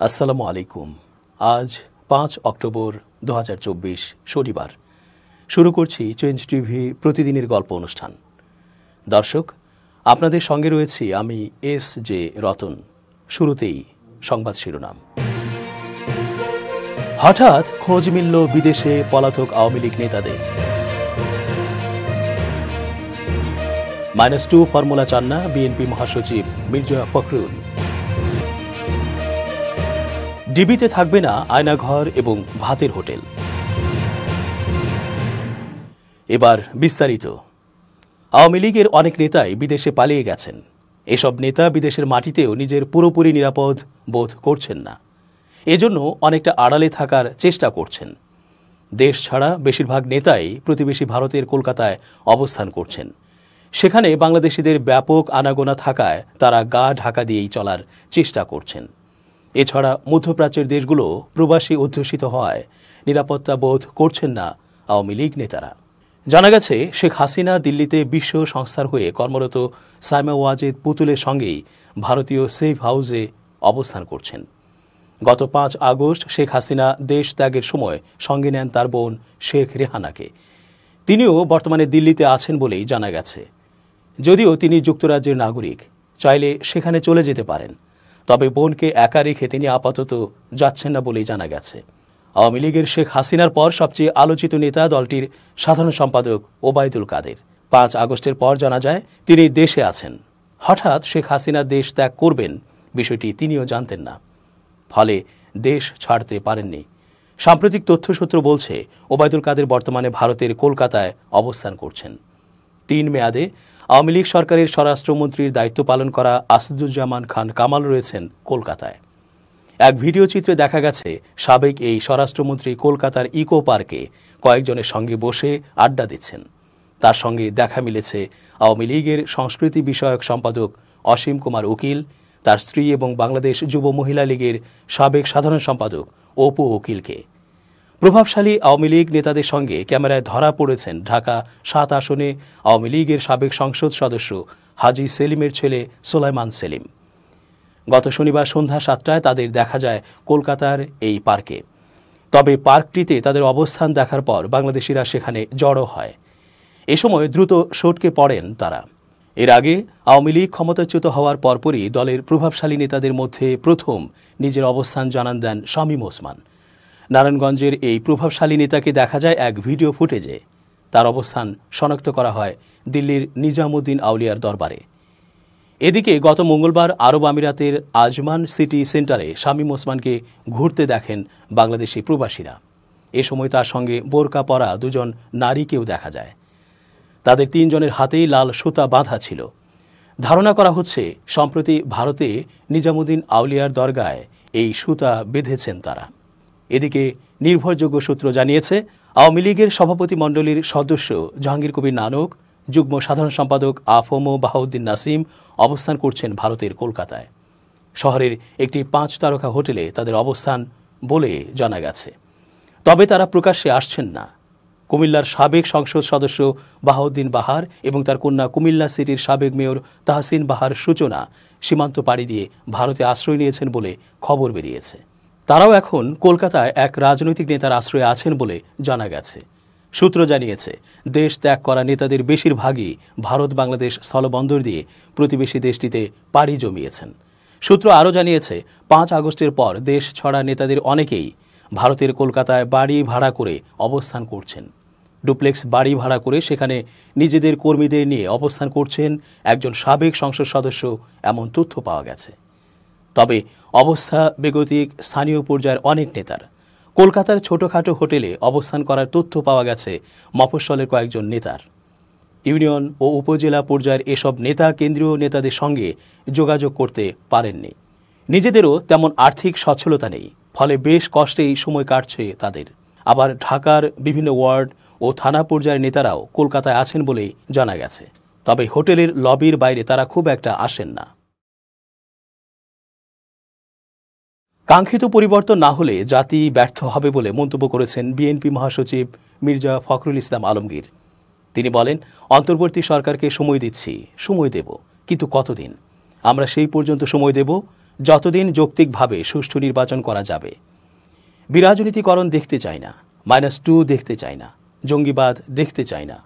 আসসালামু আলাইকুম। আজ 5 অক্টোবর 2024 শনিবার। শুরু করছি চেঞ্জ টিভি প্রতিদিনের গল্প অনুষ্ঠান। দর্শক, আপনাদের সঙ্গে রয়েছি আমি এস জে রতন। শুরুতেই সংবাদ শিরোনাম। হঠাৎ খোঁজ মিলল বিদেশে পলাতক আওয়ামী লীগ নেতাদের। -2 ফর্মুলা চান না বিএনপি মহাসচিব মির্জা ফখরুল। ডিবিতে থাকবে না আয়নাঘর এবং ভাতের হোটেল। এবার বিস্তারিত। আওয়ামী লীগের অনেক নেতাই বিদেশে পালিয়ে গেছেন। এসব নেতা বিদেশের মাটিতেও নিজের পুরোপুরি নিরাপদ বোধ করছেন না। এজন্য অনেকটা আড়ালে থাকার চেষ্টা করছেন। দেশ ছাড়া বেশিরভাগ নেতাই প্রতিবেশী ভারতের কলকাতায় অবস্থান করছেন। সেখানে বাংলাদেশিদের ব্যাপক আনাগোনা থাকায় তারা গা ঢাকা দিয়েই চলার চেষ্টা করছেন। এছাড়া মধ্যপ্রাচ্যের দেশগুলো প্রবাসী অধ্যুষিত হওয়ায় নিরাপত্তা বোধ করছেন না আওয়ামী লীগ নেতারা। জানা গেছে, শেখ হাসিনা দিল্লিতে বিশ্ব সংস্থার হয়ে কর্মরত সাইমা ওয়াজেদ পুতুলের সঙ্গেই ভারতীয় সেফ হাউসে অবস্থান করছেন। গত 5 আগস্ট শেখ হাসিনা দেশ ত্যাগের সময় সঙ্গে নেন তার বোন শেখ রেহানাকে। তিনিও বর্তমানে দিল্লিতে আছেন বলেই জানা গেছে। যদিও তিনি যুক্তরাজ্যের নাগরিক, চাইলে সেখানে চলে যেতে পারেন। তবে বোনকে একা রেখে তিনি আপাতত যাচ্ছেন না বলেই জানা গেছে। আওয়ামী লীগের শেখ হাসিনার পর সবচেয়ে আলোচিত নেতা দলটির সাধারণ সম্পাদক ওবায়দুল কাদের। 5 আগস্টের পর জানা যায় তিনি দেশে আছেন। হঠাৎ শেখ হাসিনা দেশ ত্যাগ করবেন বিষয়টি তিনিও জানতেন না, ফলে দেশ ছাড়তে পারেননি। সাম্প্রতিক তথ্যসূত্র বলছে ওবায়দুল কাদের বর্তমানে ভারতের কলকাতায় অবস্থান করছেন। 3 মেয়াদে আওয়ামী লীগ সরকারের স্বরাষ্ট্রমন্ত্রীর দায়িত্ব পালন করা আসাদুজ্জামান খান কামাল রয়েছেন কলকাতায়। এক ভিডিও চিত্রে দেখা গেছে সাবেক এই স্বরাষ্ট্রমন্ত্রী কলকাতার ইকো পার্কে কয়েকজনের সঙ্গে বসে আড্ডা দিচ্ছেন। তার সঙ্গে দেখা মিলেছে আওয়ামী লীগের সংস্কৃতি বিষয়ক সম্পাদক অসীম কুমার উকিল, তার স্ত্রী এবং বাংলাদেশ যুব মহিলা লীগের সাবেক সাধারণ সম্পাদক অপু উকিলকে। প্রভাবশালী আওয়ামী লীগ নেতাদের সঙ্গে ক্যামেরায় ধরা পড়েছেন ঢাকা 7 আসনে আওয়ামী লীগের সাবেক সংসদ সদস্য হাজী সেলিমের ছেলে সোলাইমান সেলিম। গত শনিবার সন্ধ্যা 7টায় তাদের দেখা যায় কলকাতার এই পার্কে। তবে পার্কটিতে তাদের অবস্থান দেখার পর বাংলাদেশিরা সেখানে জড়ো হয়। এ সময় দ্রুত সটকে পড়েন তারা। এর আগে আওয়ামী লীগ ক্ষমতাচ্যুত হওয়ার পরপরই দলের প্রভাবশালী নেতাদের মধ্যে প্রথম নিজের অবস্থান জানান দেন শামীম ওসমান। নারায়ণগঞ্জের এই প্রভাবশালী নেতাকে দেখা যায় এক ভিডিও ফুটেজে। তার অবস্থান শনাক্ত করা হয় দিল্লির নিজামুদ্দিন আউলিয়ার দরবারে। এদিকে গত মঙ্গলবার আরব আমিরাতের আজমান সিটি সেন্টারে শামীম ওসমানকে ঘুরতে দেখেন বাংলাদেশি প্রবাসীরা। এ সময় তার সঙ্গে বোরকা পরা 2 নারীকেও দেখা যায়। তাদের 3 জনের হাতেই লাল সুতা বাঁধা ছিল। ধারণা করা হচ্ছে সম্প্রতি ভারতে নিজামুদ্দিন আউলিয়ার দরগায় এই সুতা বেঁধেছেন তারা। এদিকে নির্ভরযোগ্য সূত্র জানিয়েছে আওয়ামী লীগের সভাপতি মণ্ডলীর সদস্য জাহাঙ্গীর কবির নানক, যুগ্ম সাধারণ সম্পাদক আফম বাহাউদ্দিন নাসিম অবস্থান করছেন ভারতের কলকাতায়। শহরের একটি 5 তারকা হোটেলে তাদের অবস্থান বলে জানা গেছে। তবে তারা প্রকাশ্যে আসছেন না। কুমিল্লার সাবেক সংসদ সদস্য বাহাউদ্দিন বাহার এবং তার কন্যা কুমিল্লা সিটির সাবেক মেয়র তাহসিন বাহার সূচনা সীমান্ত পাড়ি দিয়ে ভারতে আশ্রয় নিয়েছেন বলে খবর বেরিয়েছে। তারাও এখন কলকাতায় এক রাজনৈতিক নেতার আশ্রয়ে আছেন বলে জানা গেছে। সূত্র জানিয়েছে দেশ ত্যাগ করা নেতাদের বেশিরভাগই ভারত বাংলাদেশ স্থলবন্দর দিয়ে প্রতিবেশী দেশটিতে পাড়ি জমিয়েছেন। সূত্র আরও জানিয়েছে 5 আগস্টের পর দেশ ছড়া নেতাদের অনেকেই ভারতের কলকাতায় বাড়ি ভাড়া করে অবস্থান করছেন। ডুপ্লেক্স বাড়ি ভাড়া করে সেখানে নিজেদের কর্মীদের নিয়ে অবস্থান করছেন একজন সাবেক সংসদ সদস্য, এমন তথ্য পাওয়া গেছে। তবে অবস্থা বেগতিক স্থানীয় পর্যায়ের অনেক নেতার। কলকাতার ছোটখাটো হোটেলে অবস্থান করার তথ্য পাওয়া গেছে মফস্বলের কয়েকজন নেতার। ইউনিয়ন ও উপজেলা পর্যায়ের এসব নেতা কেন্দ্রীয় নেতাদের সঙ্গে যোগাযোগ করতে পারেননি। নিজেদেরও তেমন আর্থিক সচ্ছলতা নেই, ফলে বেশ কষ্টেই সময় কাটছে তাদের। আবার ঢাকার বিভিন্ন ওয়ার্ড ও থানা পর্যায়ের নেতারাও কলকাতায় আছেন বলেই জানা গেছে। তবে হোটেলের লবির বাইরে তারা খুব একটা আসেন না। কাঙ্ক্ষিত পরিবর্তন না হলে জাতি ব্যর্থ হবে বলে মন্তব্য করেছেন বিএনপি মহাসচিব মির্জা ফখরুল ইসলাম আলমগীর। তিনি বলেন, অন্তর্বর্তী সরকারকে সময় দিচ্ছি, সময় দেব, কিন্তু কতদিন? আমরা সেই পর্যন্ত সময় দেব যতদিন যৌক্তিকভাবে সুষ্ঠু নির্বাচন করা যাবে। বিরাজনীতিকরণ দেখতে চাই না, -2 দেখতে চাই না, জঙ্গিবাদ দেখতে চাই না,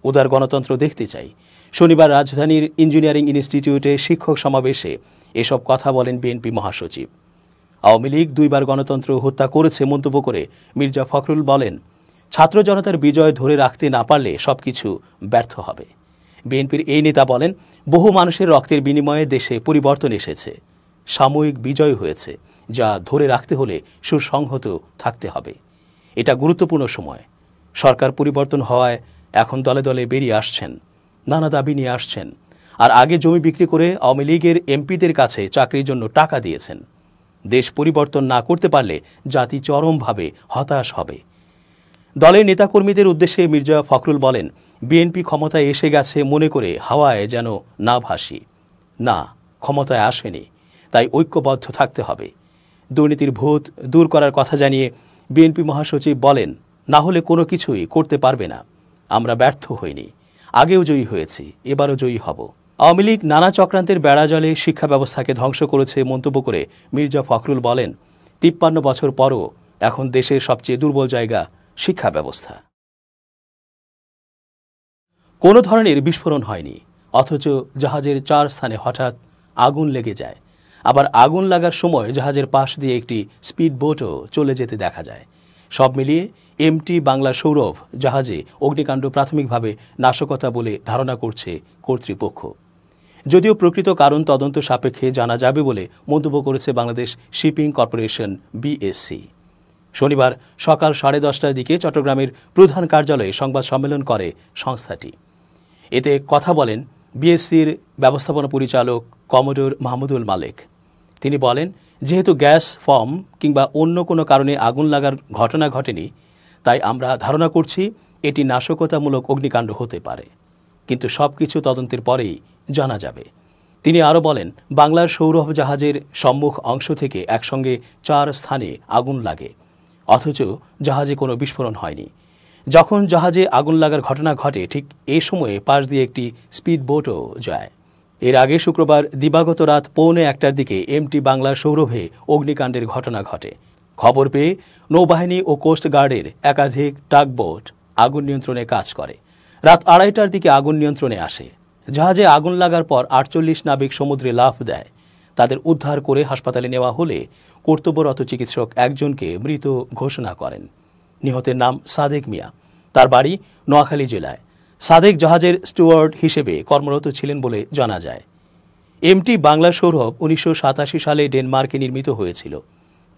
উদার গণতন্ত্র দেখতে চাই। শনিবার রাজধানীর ইঞ্জিনিয়ারিং ইনস্টিটিউটে শিক্ষক সমাবেশে এসব কথা বলেন বিএনপি মহাসচিব। আওয়ামী লীগ 2 বার গণতন্ত্র হত্যা করেছে মন্তব্য করে মির্জা ফখরুল বলেন, ছাত্র জনতার বিজয় ধরে রাখতে না পারলে সবকিছু ব্যর্থ হবে। বিএনপির এই নেতা বলেন, বহু মানুষের রক্তের বিনিময়ে দেশে পরিবর্তন এসেছে, সাময়িক বিজয় হয়েছে, যা ধরে রাখতে হলে সুসংহত থাকতে হবে। এটা গুরুত্বপূর্ণ সময়। সরকার পরিবর্তন হওয়ায় এখন দলে দলে বেরিয়ে আসছেন, নানা দাবি নিয়ে আসছেন, আর আগে জমি বিক্রি করে আওয়ামী লীগের এমপিদের কাছে চাকরির জন্য টাকা দিয়েছেন। দেশ পরিবর্তন না করতে পারলে জাতি চরমভাবে হতাশ হবে। দলের নেতাকর্মীদের উদ্দেশ্যে মির্জা ফখরুল বলেন, বিএনপি ক্ষমতায় এসে গেছে মনে করে হাওয়ায় যেন না ভাসি। না, ক্ষমতায় আসেনি, তাই ঐক্যবদ্ধ থাকতে হবে। দুর্নীতির ভূত দূর করার কথা জানিয়ে বিএনপি মহাসচিব বলেন, না হলে কোনো কিছুই করতে পারবে না। আমরা ব্যর্থ হইনি, আগেও জয়ী হয়েছি, এবারও জয়ী হব। আওয়ামী লীগ নানা চক্রান্তের বেড়াজালে শিক্ষা ব্যবস্থাকে ধ্বংস করেছে মন্তব্য করে মির্জা ফখরুল বলেন, 53 বছর পরও এখন দেশের সবচেয়ে দুর্বল জায়গা শিক্ষা ব্যবস্থা। কোনো ধরনের বিস্ফোরণ হয়নি, অথচ জাহাজের 4 স্থানে হঠাৎ আগুন লেগে যায়। আবার আগুন লাগার সময় জাহাজের পাশ দিয়ে একটি স্পিড বোটও চলে যেতে দেখা যায়। সব মিলিয়ে এমটি বাংলা সৌরভ জাহাজে অগ্নিকাণ্ড প্রাথমিকভাবে নাশকতা বলে ধারণা করছে কর্তৃপক্ষ। যদিও প্রকৃত কারণ তদন্ত সাপেক্ষে জানা যাবে বলে মন্তব্য করেছে বাংলাদেশ শিপিং কর্পোরেশন বিএসসি। শনিবার সকাল 10:30টার দিকে চট্টগ্রামের প্রধান কার্যালয়ে সংবাদ সম্মেলন করে সংস্থাটি। এতে কথা বলেন বিএসসির ব্যবস্থাপনা পরিচালক কমোডোর মাহমুদুল মালেক। তিনি বলেন, যেহেতু গ্যাস ফর্ম কিংবা অন্য কোনো কারণে আগুন লাগার ঘটনা ঘটেনি, তাই আমরা ধারণা করছি এটি নাশকতামূলক অগ্নিকাণ্ড হতে পারে, কিন্তু সবকিছু তদন্তের পরেই জানা যাবে। তিনি আরও বলেন, বাংলার সৌরভ জাহাজের সম্মুখ অংশ থেকে একসঙ্গে 4 স্থানে আগুন লাগে, অথচ জাহাজে কোনো বিস্ফোরণ হয়নি। যখন জাহাজে আগুন লাগার ঘটনা ঘটে ঠিক এই সময়ে পাশ দিয়ে একটি স্পিড বোটও যায়। এর আগে শুক্রবার দিবাগত রাত 1:45টার দিকে এমটি বাংলার সৌরভে অগ্নিকাণ্ডের ঘটনা ঘটে। খবর পেয়ে নৌবাহিনী ও কোস্ট গার্ডের একাধিক টাগবোট আগুন নিয়ন্ত্রণে কাজ করে। রাত 2:30টার দিকে আগুন নিয়ন্ত্রণে আসে। জাহাজে আগুন লাগার পর 48 নাবিক সমুদ্রে লাফ দেয়। তাদের উদ্ধার করে হাসপাতালে নেওয়া হলে কর্তব্যরত চিকিৎসক একজনকে মৃত ঘোষণা করেন। নিহতের নাম সাদেক মিয়া, তার বাড়ি নোয়াখালী জেলায়। সাদেক জাহাজের স্টুয়ার্ড হিসেবে কর্মরত ছিলেন বলে জানা যায়। এমটি বাংলা সৌরভ 1987 সালে ডেনমার্কে নির্মিত হয়েছিল।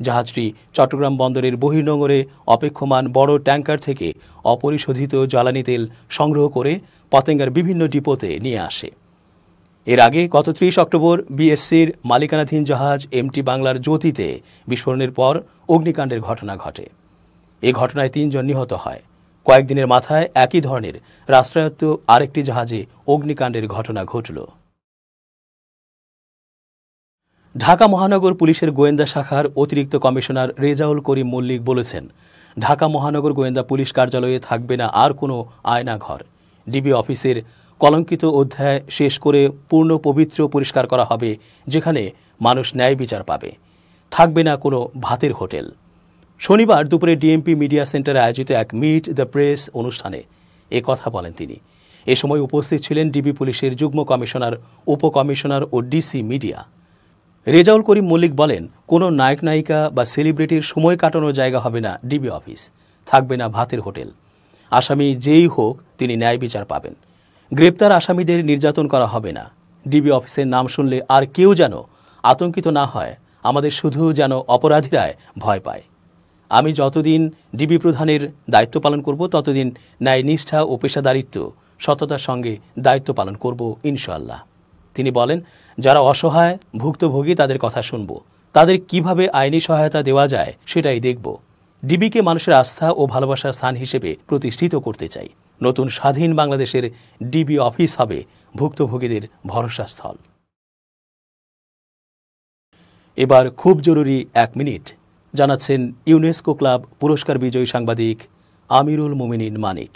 জাহাজটি চট্টগ্রাম বন্দরের বহির্নোঙরে অপেক্ষমান বড় ট্যাঙ্কার থেকে অপরিশোধিত জ্বালানি তেল সংগ্রহ করে পতেঙ্গার বিভিন্ন ডিপোতে নিয়ে আসে। এর আগে গত 30 অক্টোবর বিএসসির মালিকানাধীন জাহাজ এমটি বাংলার জ্যোতিতে বিস্ফোরণের পর অগ্নিকাণ্ডের ঘটনা ঘটে। এ ঘটনায় 3 জন নিহত হয়। কয়েকদিনের মাথায় একই ধরনের রাষ্ট্রায়ত্ত আরেকটি জাহাজে অগ্নিকাণ্ডের ঘটনা ঘটল। ঢাকা মহানগর পুলিশের গোয়েন্দা শাখার অতিরিক্ত কমিশনার রেজাউল করিম মল্লিক বলেছেন, ঢাকা মহানগর গোয়েন্দা পুলিশ কার্যালয়ে থাকবে না আর কোনো আয়নাঘর। ডিবি অফিসের কলঙ্কিত অধ্যায় শেষ করে পূর্ণ পবিত্র পরিষ্কার করা হবে, যেখানে মানুষ ন্যায় বিচার পাবে। থাকবে না কোনো ভাতের হোটেল। শনিবার দুপুরে ডিএমপি মিডিয়া সেন্টারে আয়োজিত এক মিট দ্য প্রেস অনুষ্ঠানে এ কথা বলেন তিনি। এ সময় উপস্থিত ছিলেন ডিবি পুলিশের যুগ্ম কমিশনার, উপকমিশনার ও ডিসি মিডিয়া। রেজাউল করিম মল্লিক বলেন, কোনো নায়ক নায়িকা বা সেলিব্রিটির সময় কাটানোর জায়গা হবে না ডিবি অফিস, থাকবে না ভাতের হোটেল। আসামি যেই হোক তিনি ন্যায় বিচার পাবেন। গ্রেপ্তার আসামিদের নির্যাতন করা হবে না। ডিবি অফিসের নাম শুনলে আর কেউ যেন আতঙ্কিত না হয়, আমাদের শুধু যেন অপরাধীরাই ভয় পায়। আমি যতদিন ডিবি প্রধানের দায়িত্ব পালন করব ততদিন ন্যায় নিষ্ঠা ও পেশাদারিত্ব সততার সঙ্গে দায়িত্ব পালন করব ইনশাআল্লাহ। তিনি বলেন, যারা অসহায় ভুক্তভোগী তাদের কথা শুনব, তাদের কিভাবে আইনি সহায়তা দেওয়া যায় সেটাই দেখব। ডিবিকে মানুষের আস্থা ও ভালোবাসার স্থান হিসেবে প্রতিষ্ঠিত করতে চাই। নতুন স্বাধীন বাংলাদেশের ডিবি অফিস হবে ভুক্তভোগীদের ভরসাস্থল। এবার খুব জরুরি 1 মিনিট জানাচ্ছেন ইউনেস্কো ক্লাব পুরস্কার বিজয়ী সাংবাদিক আমিরুল মুমিনিন মানিক।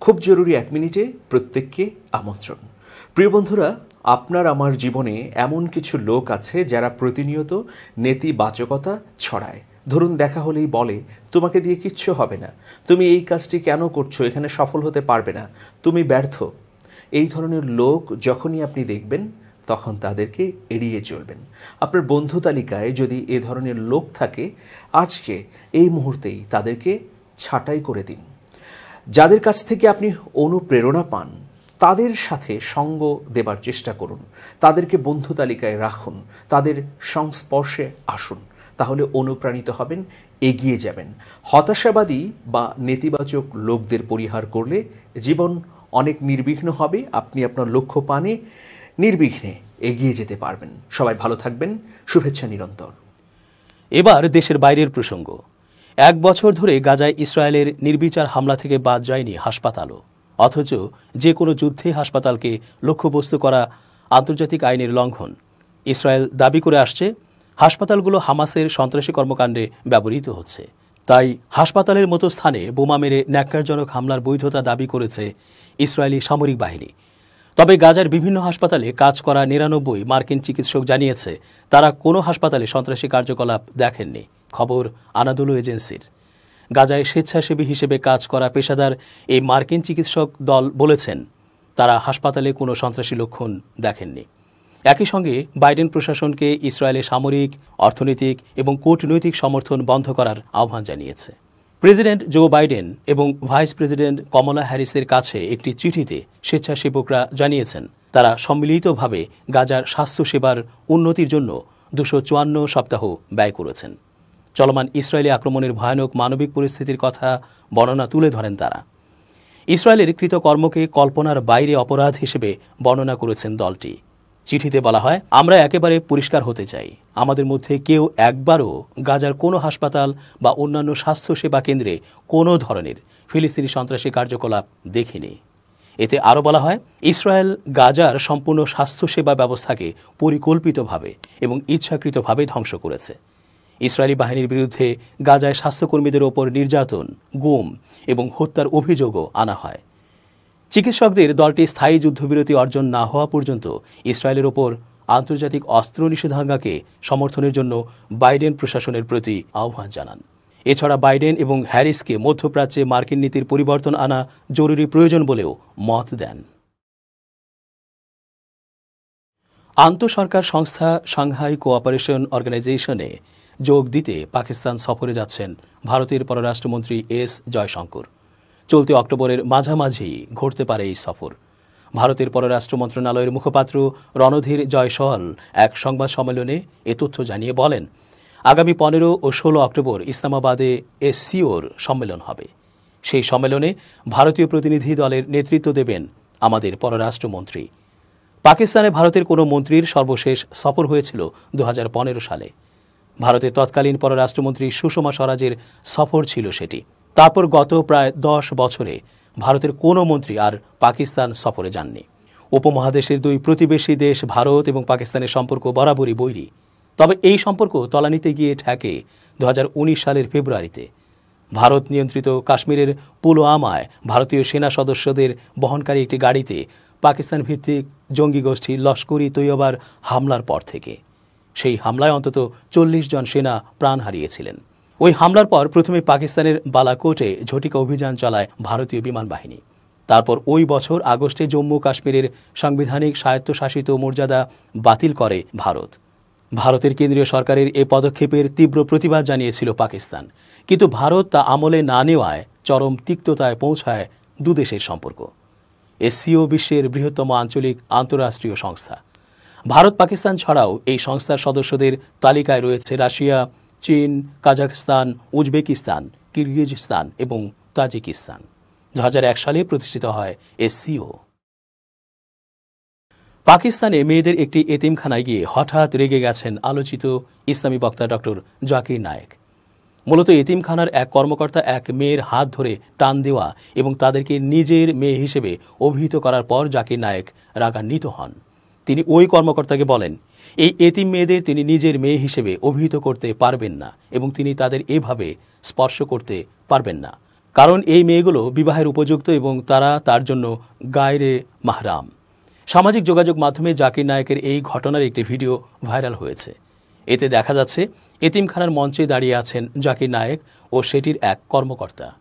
খুব জরুরি 1 মিনিটে প্রত্যেককে আমন্ত্রণ। প্রিয় বন্ধুরা, আপনার আমার জীবনে এমন কিছু লোক আছে যারা প্রতিনিয়ত নেতিবাচকতা ছড়ায়। ধরুন দেখা হলেই বলে, তোমাকে দিয়ে কিচ্ছু হবে না, তুমি এই কাজটি কেন করছো, এখানে সফল হতে পারবে না, তুমি ব্যর্থ। এই ধরনের লোক যখনই আপনি দেখবেন তখন তাদেরকে এড়িয়ে চলবেন। আপনার বন্ধু তালিকায় যদি এ ধরনের লোক থাকে, আজকে এই মুহূর্তেই তাদেরকে ছাঁটাই করে দিন। যাদের কাছ থেকে আপনি অনুপ্রেরণা পান তাদের সাথে সঙ্গ দেবার চেষ্টা করুন, তাদেরকে বন্ধু তালিকায় রাখুন, তাদের সংস্পর্শে আসুন, তাহলে অনুপ্রাণিত হবেন, এগিয়ে যাবেন। হতাশাবাদী বা নেতিবাচক লোকদের পরিহার করলে জীবন অনেক নির্বিঘ্ন হবে, আপনি আপনার লক্ষ্য পানে নির্বিঘ্নে এগিয়ে যেতে পারবেন। সবাই ভালো থাকবেন, শুভেচ্ছা নিরন্তর। এবার দেশের বাইরের প্রসঙ্গ। 1 বছর ধরে গাজায় ইসরায়েলের নির্বিচার হামলা থেকে বাদ যায়নি হাসপাতালও, অথচ যে কোনো যুদ্ধে হাসপাতালকে লক্ষ্যবস্তু করা আন্তর্জাতিক আইনের লঙ্ঘন। ইসরায়েল দাবি করে আসছে হাসপাতালগুলো হামাসের সন্ত্রাসী কর্মকাণ্ডে ব্যবহৃত হচ্ছে, তাই হাসপাতালের মতো স্থানে বোমা মেরে ন্যাক্কারজনক হামলার বৈধতা দাবি করেছে ইসরায়েলি সামরিক বাহিনী। তবে গাজার বিভিন্ন হাসপাতালে কাজ করা 99 মার্কিন চিকিৎসক জানিয়েছে তারা কোনো হাসপাতালে সন্ত্রাসী কার্যকলাপ দেখেননি। খবর আনাদোলু এজেন্সির। গাজায় স্বেচ্ছাসেবী হিসেবে কাজ করা পেশাদার এই মার্কিন চিকিৎসক দল বলেছেন তারা হাসপাতালে কোনো সন্ত্রাসী লক্ষণ দেখেননি। একই সঙ্গে বাইডেন প্রশাসনকে ইসরায়েলের সামরিক, অর্থনৈতিক এবং কূটনৈতিক সমর্থন বন্ধ করার আহ্বান জানিয়েছে। প্রেসিডেন্ট জো বাইডেন এবং ভাইস প্রেসিডেন্ট কমলা হ্যারিসের কাছে একটি চিঠিতে স্বেচ্ছাসেবকরা জানিয়েছেন তারা সম্মিলিতভাবে গাজার স্বাস্থ্যসেবার উন্নতির জন্য 254 সপ্তাহ ব্যয় করেছেন। চলমান ইসরায়েলি আক্রমণের ভয়ানক মানবিক পরিস্থিতির কথা বর্ণনা তুলে ধরেন তারা। ইসরায়েলের কৃতকর্মকে কল্পনার বাইরে অপরাধ হিসেবে বর্ণনা করেছেন দলটি। চিঠিতে বলা হয়, আমরা একেবারে পরিষ্কার হতে চাই, আমাদের মধ্যে কেউ একবারও গাজার কোনো হাসপাতাল বা অন্যান্য স্বাস্থ্যসেবা কেন্দ্রে কোনো ধরনের ফিলিস্তিনি সন্ত্রাসী কার্যকলাপ দেখিনি। এতে আরও বলা হয়, ইসরায়েল গাজার সম্পূর্ণ স্বাস্থ্যসেবা ব্যবস্থাকে পরিকল্পিতভাবে এবং ইচ্ছাকৃতভাবে ধ্বংস করেছে। ইসরায়েলি বাহিনীর বিরুদ্ধে গাজায় স্বাস্থ্যকর্মীদের ওপর নির্যাতন, গুম এবং হত্যার অভিযোগও আনা হয়। চিকিৎসকদের দলটি স্থায়ী যুদ্ধবিরতি অর্জন না হওয়া পর্যন্ত ইসরায়েলের ওপর আন্তর্জাতিক অস্ত্র নিষেধাজ্ঞাকে সমর্থনের জন্য বাইডেন প্রশাসনের প্রতি আহ্বান জানান। এছাড়া বাইডেন এবং হ্যারিসকে মধ্যপ্রাচ্যে মার্কিন নীতির পরিবর্তন আনা জরুরি প্রয়োজন বলেও মত দেন। আন্তঃসরকার সংস্থা সাংহাই কোঅপারেশন অর্গানাইজেশনে যোগ দিতে পাকিস্তান সফরে যাচ্ছেন ভারতের পররাষ্ট্রমন্ত্রী এস জয়শঙ্কর। চলতি অক্টোবরের মাঝামাঝি ঘটতে পারে এই সফর। ভারতের পররাষ্ট্র মন্ত্রণালয়ের মুখপাত্র রণধীর জয়সওয়াল এক সংবাদ সম্মেলনে এ তথ্য জানিয়ে বলেন, আগামী 15 ও 16 অক্টোবর ইসলামাবাদে এসসিওর সম্মেলন হবে। সেই সম্মেলনে ভারতীয় প্রতিনিধি দলের নেতৃত্ব দেবেন আমাদের পররাষ্ট্রমন্ত্রী। পাকিস্তানে ভারতের কোনো মন্ত্রীর সর্বশেষ সফর হয়েছিল 2015 সালে। ভারতের তৎকালীন পররাষ্ট্রমন্ত্রী সুষমা স্বরাজের সফর ছিল সেটি। তারপর গত প্রায় 10 বছরে ভারতের কোনো মন্ত্রী আর পাকিস্তান সফরে যাননি। উপমহাদেশের 2 প্রতিবেশী দেশ ভারত এবং পাকিস্তানের সম্পর্ক বরাবরই বৈরী। তবে এই সম্পর্ক তলানিতে গিয়ে ঠেকে 2019 সালের ফেব্রুয়ারিতে। ভারত নিয়ন্ত্রিত কাশ্মীরের পুলওয়ামায় ভারতীয় সেনা সদস্যদের বহনকারী একটি গাড়িতে পাকিস্তান ভিত্তিক জঙ্গি গোষ্ঠী লস্কর-ই তৈয়বার হামলার পর থেকে। সেই হামলায় অন্তত 40 জন সেনা প্রাণ হারিয়েছিলেন। ওই হামলার পর প্রথমে পাকিস্তানের বালাকোটে ঝটিকা অভিযান চালায় ভারতীয় বিমান বাহিনী। তারপর ওই বছর আগস্টে জম্মু কাশ্মীরের সাংবিধানিক স্বায়ত্তশাসিত মর্যাদা বাতিল করে ভারত। ভারতের কেন্দ্রীয় সরকারের এ পদক্ষেপের তীব্র প্রতিবাদ জানিয়েছিল পাকিস্তান, কিন্তু ভারত তা আমলে না নেওয়ায় চরম তিক্ততায় পৌঁছায় দুদেশের সম্পর্ক। এসসিও বিশ্বের বৃহত্তম আঞ্চলিক আন্তঃরাষ্ট্রীয় সংস্থা। ভারত পাকিস্তান ছাড়াও এই সংস্থার সদস্যদের তালিকায় রয়েছে রাশিয়া, চীন, কাজাখস্তান, উজবেকিস্তান, কিরগিজস্তান এবং তাজিকিস্তান। 2001 সালে প্রতিষ্ঠিত হয় এসসিও। পাকিস্তানে মেয়েদের একটি এতিমখানায় গিয়ে হঠাৎ রেগে গেছেন আলোচিত ইসলামী বক্তা ডক্টর জাকির নায়েক। মূলত এতিমখানার এক কর্মকর্তা এক মেয়ের হাত ধরে টান দেওয়া এবং তাদেরকে নিজের মেয়ে হিসেবে অভিহিত করার পর জাকির নায়েক রাগান্বিত হন। তিনি ওই কর্মকর্তাকে বলেন, এই এতিম মেয়েদের তিনি নিজের মেয়ে হিসেবে অভিহিত করতে পারবেন না এবং তিনি তাদের এভাবে স্পর্শ করতে পারবেন না, কারণ এই মেয়েগুলো বিবাহের উপযুক্ত এবং তারা তার জন্য গায়রে মাহরাম। সামাজিক যোগাযোগ মাধ্যমে জাকির নায়েকের এই ঘটনার একটি ভিডিও ভাইরাল হয়েছে। এতে দেখা যাচ্ছে এতিমখানার মঞ্চে দাঁড়িয়ে আছেন জাকির নায়েক ও সেটির এক কর্মকর্তা।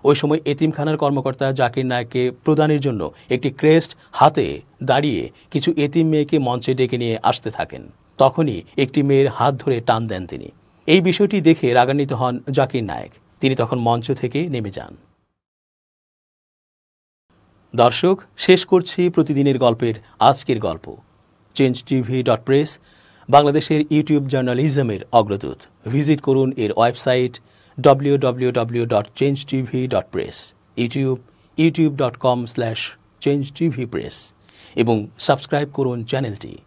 ওই সময় এতিমখানার কর্মকর্তা জাকির নায়েককে প্রদানের জন্য একটি ক্রেস্ট হাতে দাঁড়িয়ে কিছু এতিম মেয়েকে মঞ্চে ডেকে নিয়ে আসতে থাকেন। তখনই একটি মেয়ের হাত ধরে টান দেন তিনি। এই বিষয়টি দেখে রাগান্বিত হন জাকির নায়েক। তিনি তখন মঞ্চ থেকে নেমে যান। দর্শক, শেষ করছি প্রতিদিনের গল্পের আজকের গল্প। changetv.press বাংলাদেশের ইউটিউব জার্নালিজমের অগ্রদূত। ভিজিট করুন এর ওয়েবসাইট www.changetv.press, ইউটিউব youtube.com/changetvpress এবং সাবস্ক্রাইব করুন চ্যানেলটি।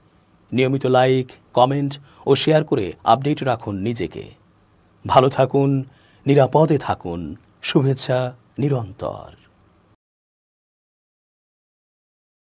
নিয়মিত লাইক, কমেন্ট ও শেয়ার করে আপডেট রাখুন নিজেকে। ভালো থাকুন, নিরাপদে থাকুন। শুভেচ্ছা নিরন্তর।